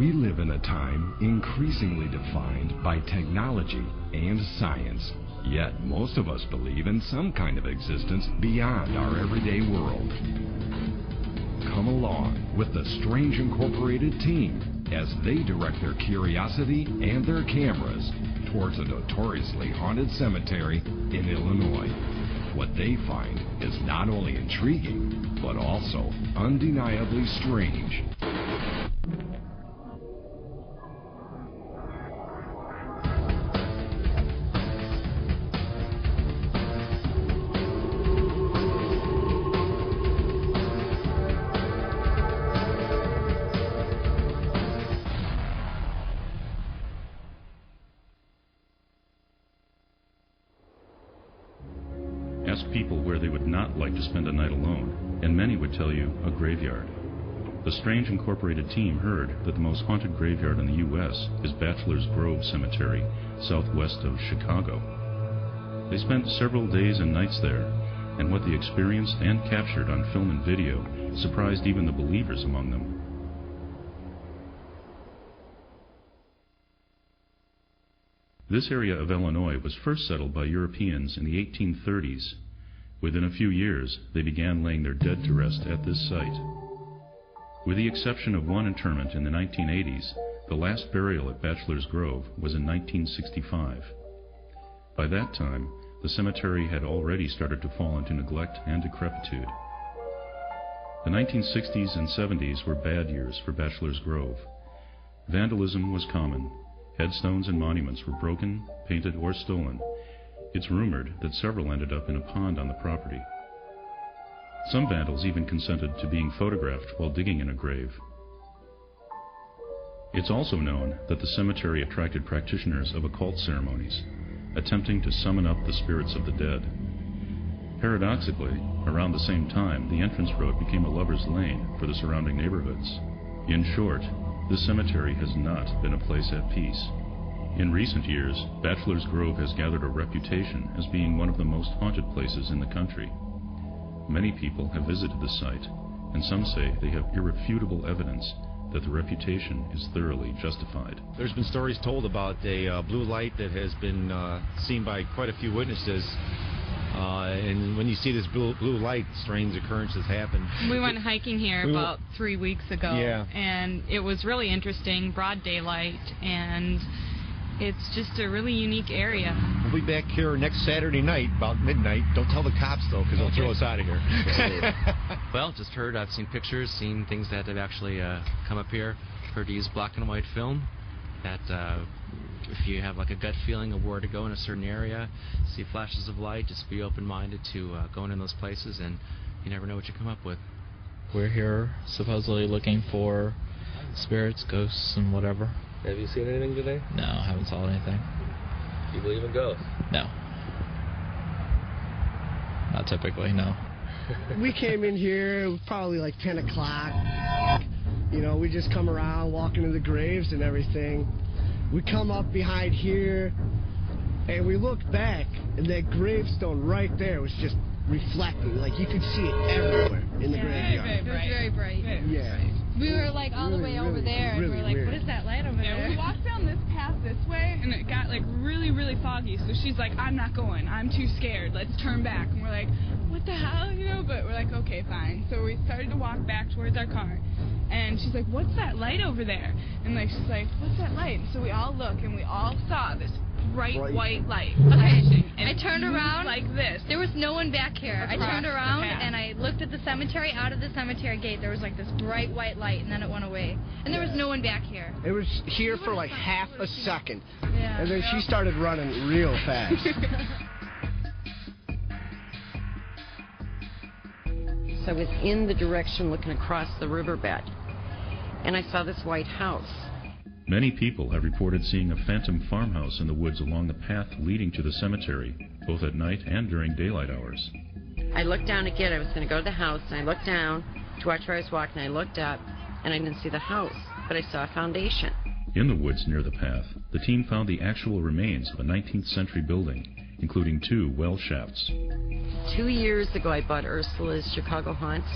We live in a time increasingly defined by technology and science. Yet most of us believe in some kind of existence beyond our everyday world. Come along with the Strange Incorporated team as they direct their curiosity and their cameras towards a notoriously haunted cemetery in Illinois. What they find is not only intriguing, but also undeniably strange. Ask people where they would not like to spend a night alone, and many would tell you a graveyard. The Strange Incorporated team heard that the most haunted graveyard in the U.S. is Bachelors Grove Cemetery, southwest of Chicago. They spent several days and nights there, and what they experienced and captured on film and video surprised even the believers among them. This area of Illinois was first settled by Europeans in the 1830s. Within a few years, they began laying their dead to rest at this site. With the exception of one interment in the 1980s, the last burial at Bachelors Grove was in 1965. By that time, the cemetery had already started to fall into neglect and decrepitude. The 1960s and 70s were bad years for Bachelors Grove. Vandalism was common. Headstones and monuments were broken, painted, or stolen. It's rumored that several ended up in a pond on the property. Some vandals even consented to being photographed while digging in a grave. It's also known that the cemetery attracted practitioners of occult ceremonies, attempting to summon up the spirits of the dead. Paradoxically, around the same time, the entrance road became a lover's lane for the surrounding neighborhoods. In short, this cemetery has not been a place at peace. In recent years, Bachelors Grove has gathered a reputation as being one of the most haunted places in the country. Many people have visited the site, and some say they have irrefutable evidence that the reputation is thoroughly justified. There's been stories told about a blue light that has been seen by quite a few witnesses. And when you see this blue light, strange occurrences happen. We went hiking here about 3 weeks ago, yeah, and it was really interesting, broad daylight, and it's just a really unique area. We'll be back here next Saturday night, about midnight. Don't tell the cops, though, because they'll throw us out of here. Well, just heard, I've seen pictures, seen things that have actually come up here. Heard to use black and white film, that if you have like a gut feeling of where to go in a certain area, see flashes of light, just be open-minded to going in those places, and you never know what you come up with. We're here supposedly looking for spirits, ghosts, and whatever. Have you seen anything today? No, haven't saw anything. Do you believe in ghosts? No. Not typically, no. We came in here probably like 10 o'clock. You know, we just come around, walking to the graves and everything. We come up behind here, and we look back, and that gravestone right there was just reflecting. Like, you could see it everywhere in the graveyard. It was very bright. Yeah. We were like all the way over there, and we were like, what is that light over there? We walked down this path this way, and it got like really, really foggy. So she's like, I'm not going. I'm too scared. Let's turn back. And we're like, what the hell, you know? But we're like, okay, fine. So we started to walk back towards our car, and she's like, what's that light over there? And like she's like, what's that light? And so we all look, and we all saw this bright white light flashing. And I turned around like this. There was no one back here. I turned around and I looked at the cemetery. Out of the cemetery gate, there was like this bright white light, and then it went away. And there was no one back here. It was here for like half a second. Yeah. And then she started running real fast. So I was in the direction looking across the riverbed, and I saw this white house. Many people have reported seeing a phantom farmhouse in the woods along the path leading to the cemetery, both at night and during daylight hours. I looked down again. I was going to go to the house, and I looked down to watch where I was walking. I looked up, and I didn't see the house, but I saw a foundation. In the woods near the path, the team found the actual remains of a 19th century building, including 2 well shafts. 2 years ago, I bought Ursula's Chicago Haunts,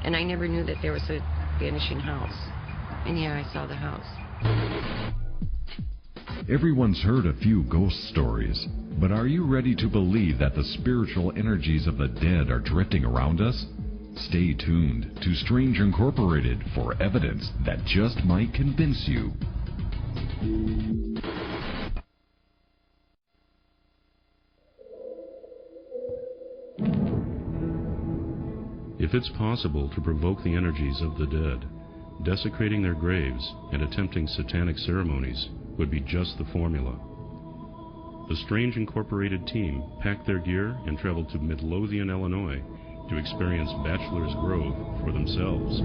and I never knew that there was a vanishing house. And yeah, I saw the house. Everyone's heard a few ghost stories, but are you ready to believe that the spiritual energies of the dead are drifting around us? Stay tuned to Strange Incorporated for evidence that just might convince you. If it's possible to provoke the energies of the dead, desecrating their graves and attempting satanic ceremonies would be just the formula. The Strange Incorporated team packed their gear and traveled to Midlothian, Illinois, to experience Bachelors Grove for themselves.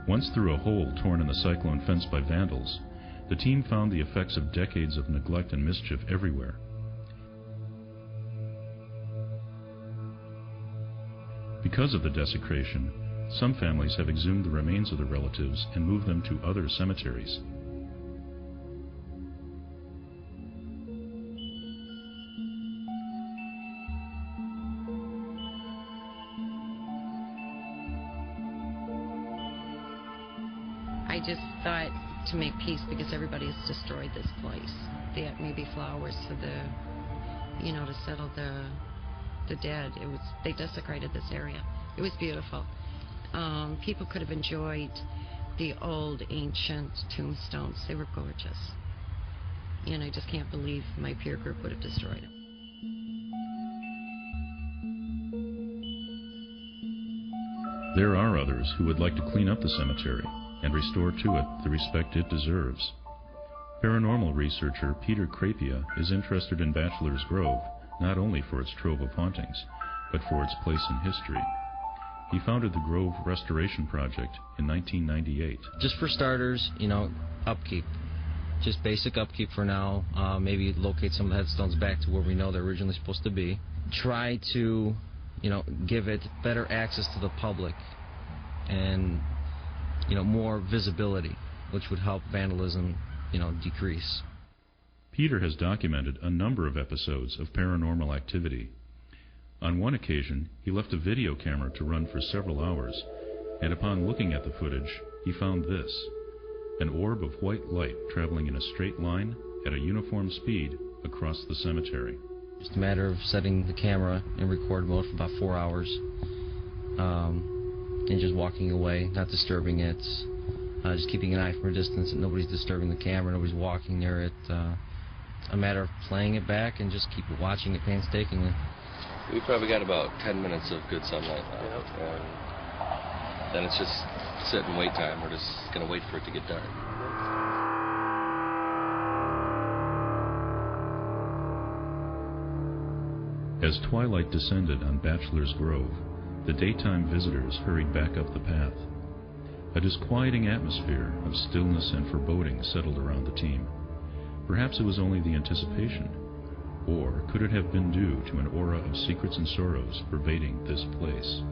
Once through a hole torn in the cyclone fence by vandals, the team found the effects of decades of neglect and mischief everywhere. Because of the desecration, some families have exhumed the remains of their relatives and moved them to other cemeteries. I just thought to make peace because everybody has destroyed this place. They had maybe flowers for the, you know, to settle the dead. They desecrated this area. It was beautiful. People could have enjoyed the old ancient tombstones. They were gorgeous. And I just can't believe my peer group would have destroyed them. There are others who would like to clean up the cemetery and restore to it the respect it deserves. Paranormal researcher Peter Crapia is interested in Bachelors Grove not only for its trove of hauntings, but for its place in history. He founded the Grove Restoration Project in 1998. Just for starters, upkeep. Just basic upkeep for now. Maybe locate some of the headstones back to where we know they're originally supposed to be. Try to, give it better access to the public and more visibility, which would help vandalism, decrease. Peter has documented a number of episodes of paranormal activity. On one occasion, he left a video camera to run for several hours, and upon looking at the footage, he found this: an orb of white light traveling in a straight line at a uniform speed across the cemetery. Just a matter of setting the camera in record mode for about 4 hours, and just walking away, not disturbing it, just keeping an eye from a distance that nobody's disturbing the camera, nobody's walking near it. A matter of playing it back and just keep watching it painstakingly. We probably got about 10 minutes of good sunlight now, and then it's just sit and wait time. We're just going to wait for it to get dark. As twilight descended on Bachelors Grove, the daytime visitors hurried back up the path. A disquieting atmosphere of stillness and foreboding settled around the team. Perhaps it was only the anticipation, or could it have been due to an aura of secrets and sorrows pervading this place?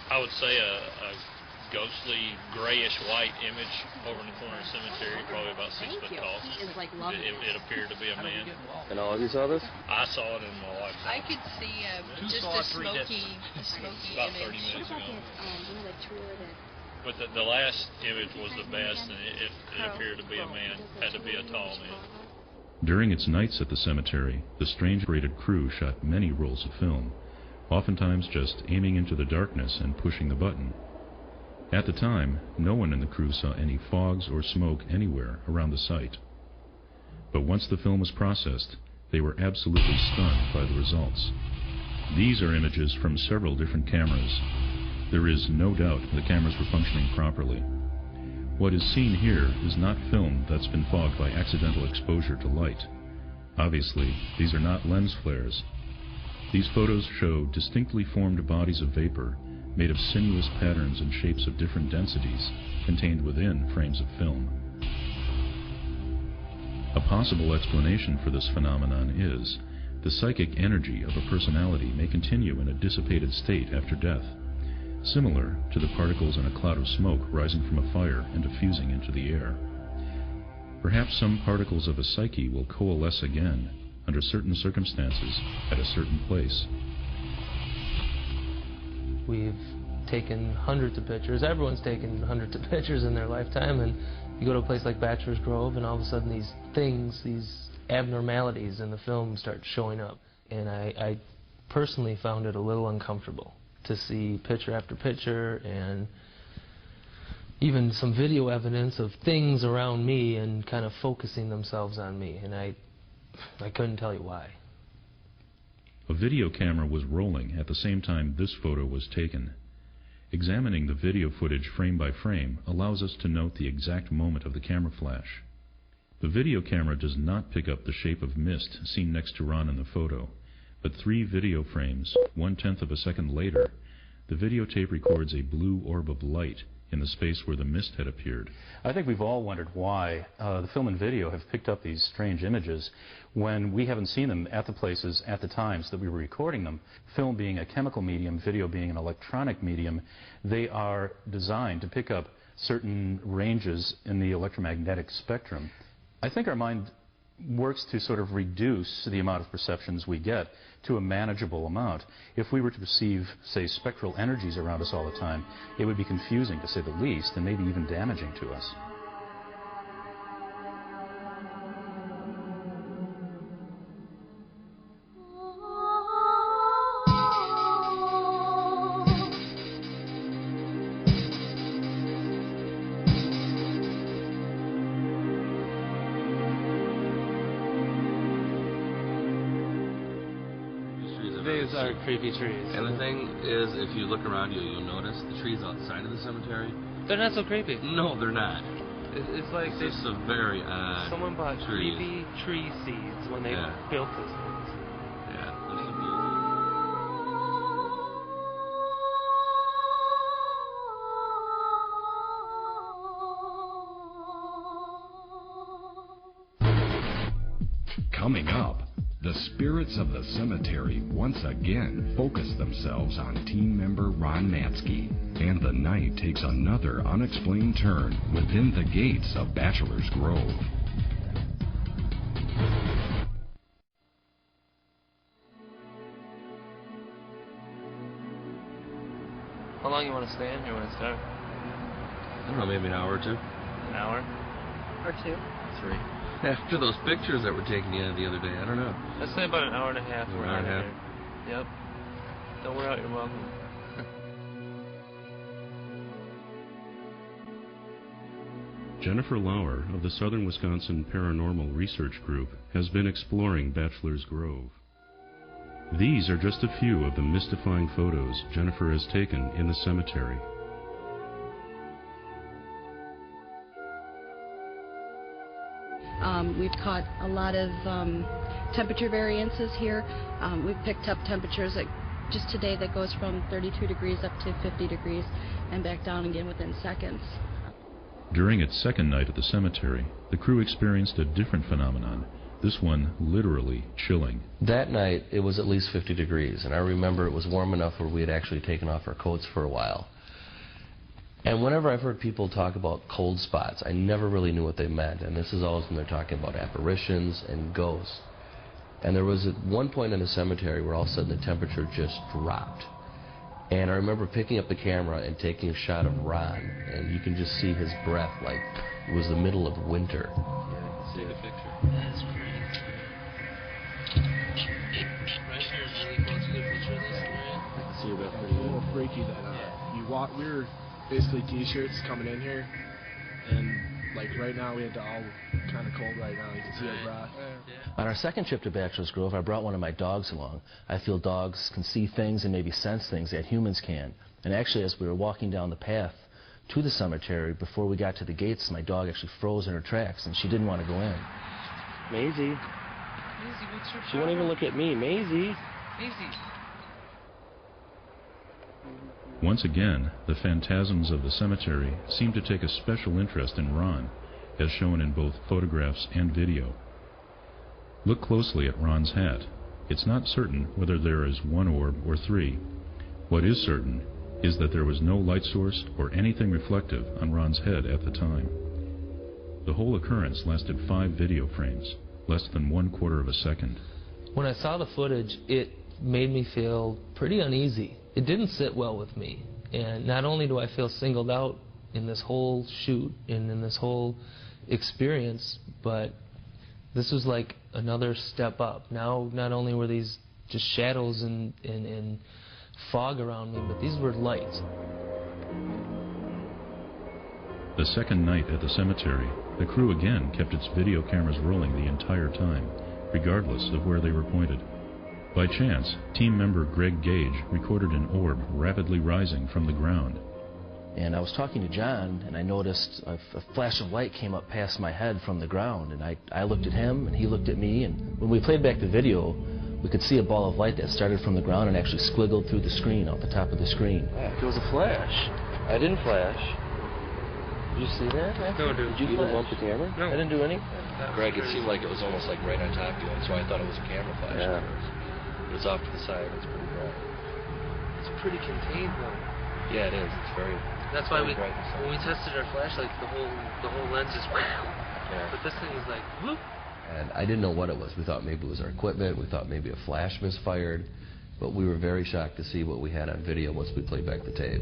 I would say a ghostly grayish white image over in the corner of the cemetery, probably about 6 foot tall. It appeared to be a man. And all of you saw this? I saw it in my lifetime. I could see just a smoky about image. 30 minutes ago. But the last image was the best, and it appeared to be a man. Had to be a tall man. During its nights at the cemetery, the Strange rated crew shot many rolls of film. oftentimes just aiming into the darkness and pushing the button. At the time, no one in the crew saw any fogs or smoke anywhere around the site. But once the film was processed, they were absolutely stunned by the results. These are images from several different cameras. There is no doubt the cameras were functioning properly. What is seen here is not film that's been fogged by accidental exposure to light. Obviously, these are not lens flares. These photos show distinctly formed bodies of vapor made of sinuous patterns and shapes of different densities contained within frames of film. A possible explanation for this phenomenon is the psychic energy of a personality may continue in a dissipated state after death, similar to the particles in a cloud of smoke rising from a fire and diffusing into the air. Perhaps some particles of a psyche will coalesce again under certain circumstances at a certain place. We've taken hundreds of pictures. Everyone's taken hundreds of pictures in their lifetime, and you go to a place like Bachelors Grove, and all of a sudden these things, these abnormalities in the film start showing up. And I personally found it a little uncomfortable to see picture after picture and even some video evidence of things around me and kind of focusing themselves on me, and I couldn't tell you why. A video camera was rolling at the same time this photo was taken. Examining the video footage frame by frame allows us to note the exact moment of the camera flash. The video camera does not pick up the shape of mist seen next to Ron in the photo, but 3 video frames, 1/10 of a second later, the videotape records a blue orb of light in the space where the mist had appeared. I think we've all wondered why the film and video have picked up these strange images when we haven't seen them at the places, at the times that we were recording them. Film being a chemical medium, video being an electronic medium, they are designed to pick up certain ranges in the electromagnetic spectrum. I think our mind works to sort of reduce the amount of perceptions we get to a manageable amount. If we were to perceive, say, spectral energies around us all the time, it would be confusing, to say the least, and maybe even damaging to us. These are creepy trees. And the thing is, if you look around you, you'll notice the trees outside of the cemetery. They're not so creepy. No, they're not. It's like it's just a very odd someone bought trees. creepy tree seeds when they built this place. Yeah, Coming up, the spirits of the cemetery once again focus themselves on team member Ron Matsky, and the night takes another unexplained turn within the gates of Bachelors Grove. How long you want to stay in here when it's dark? I don't know, maybe an hour or two. An hour? Or 2? 3. After those pictures that were taken the other day, I don't know. Let's say about an hour and a half. An hour and a half? Yep. Don't wear out your welcome. Jennifer Lauer of the Southern Wisconsin Paranormal Research Group has been exploring Bachelors Grove. These are just a few of the mystifying photos Jennifer has taken in the cemetery. We've caught a lot of temperature variances here. We've picked up temperatures that just today that goes from 32 degrees up to 50 degrees and back down again within seconds. During its second night at the cemetery, the crew experienced a different phenomenon, this one literally chilling. That night, it was at least 50 degrees, and I remember it was warm enough where we had actually taken off our coats for a while. And whenever I've heard people talk about cold spots, I never really knew what they meant, and this is always when they're talking about apparitions and ghosts. And there was at one point in the cemetery where all of a sudden the temperature just dropped. And I remember picking up the camera and taking a shot of Ron, and you can just see his breath like it was the middle of winter. Yeah, I can see the picture. That's great. Right here is really close to the picture of this, right? freaky that we were basically t-shirts coming in here, and like right now we had to all kind of cold right now. You can see our breath. On our second trip to Bachelors Grove, I brought one of my dogs along. I feel dogs can see things and maybe sense things that humans can. And actually, as we were walking down the path to the cemetery, before we got to the gates, my dog actually froze in her tracks, and she didn't want to go in. Maisie. Maisie, what's your She won't even look at me. Maisie. Maisie. Once again, the phantasms of the cemetery seem to take a special interest in Ron, as shown in both photographs and video. Look closely at Ron's hat. It's not certain whether there is one orb or three. What is certain is that there was no light source or anything reflective on Ron's head at the time. The whole occurrence lasted 5 video frames, less than 1/4 of a second. When I saw the footage, it made me feel pretty uneasy. It didn't sit well with me. And not only do I feel singled out in this whole shoot and in this whole experience, but this was like another step up. Now, not only were these just shadows and fog around me, but these were lights. The second night at the cemetery, the crew again kept its video cameras rolling the entire time, regardless of where they were pointed. By chance, team member Greg Gage recorded an orb rapidly rising from the ground. And I was talking to John, and I noticed a flash of light came up past my head from the ground, and I looked at him, and he looked at me, and when we played back the video, we could see a ball of light that started from the ground and actually squiggled through the screen, out the top of the screen. There was a flash. I didn't flash. Did you see that? No, dude. Did you even bump the camera? No. I didn't do any. Greg, it seemed like it was almost like right on top of you, and so I thought it was a camera flash. Yeah. It was off to the side. It's pretty bright. It's pretty contained, though. Yeah, it is. It's very. That's why when we tested our flashlights, the whole lens is wow. Yeah. But this thing is like whoop. And I didn't know what it was. We thought maybe it was our equipment. We thought maybe a flash misfired. But we were very shocked to see what we had on video once we played back the tape.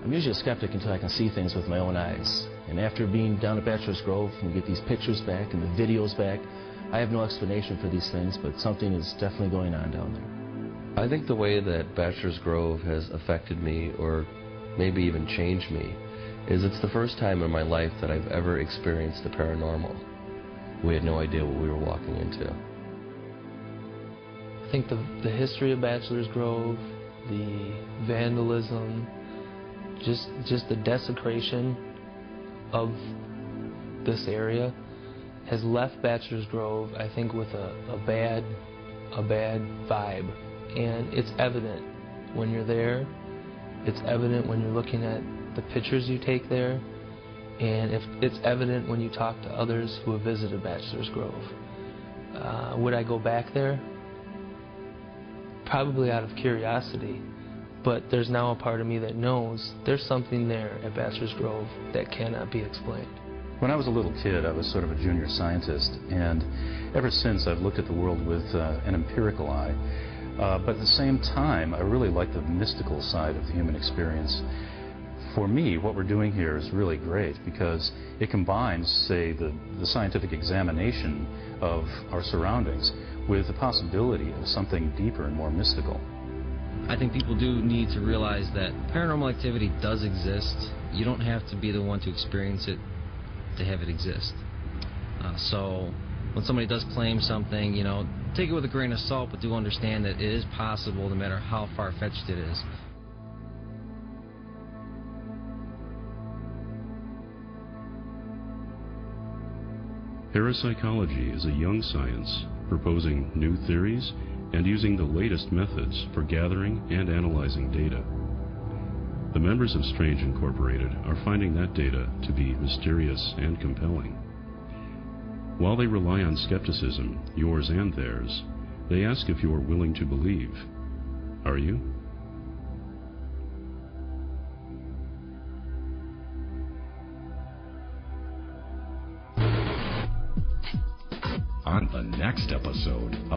I'm usually a skeptic until I can see things with my own eyes. And after being down at Bachelors Grove and we get these pictures back and the videos back, I have no explanation for these things, but something is definitely going on down there. I think the way that Bachelors Grove has affected me, or maybe even changed me, is it's the first time in my life that I've ever experienced the paranormal. We had no idea what we were walking into. I think the history of Bachelors Grove, the vandalism, just the desecration of this area has left Bachelors Grove, I think, with a bad vibe. And it's evident when you're there. It's evident when you're looking at the pictures you take there. And it's evident when you talk to others who have visited Bachelors Grove. Would I go back there? Probably out of curiosity. But there's now a part of me that knows there's something there at Bachelors Grove that cannot be explained. When I was a little kid, I was sort of a junior scientist, and ever since I've looked at the world with an empirical eye. But at the same time, I really like the mystical side of the human experience. For me, what we're doing here is really great because it combines, say, the scientific examination of our surroundings with the possibility of something deeper and more mystical. I think people do need to realize that paranormal activity does exist. You don't have to be the one to experience it to have it exist. So when somebody does claim something, you know, take it with a grain of salt, but do understand that it is possible no matter how far-fetched it is. Parapsychology is a young science proposing new theories and using the latest methods for gathering and analyzing data. The members of Strange Incorporated are finding that data to be mysterious and compelling. While they rely on skepticism, yours and theirs, they ask if you are willing to believe. Are you?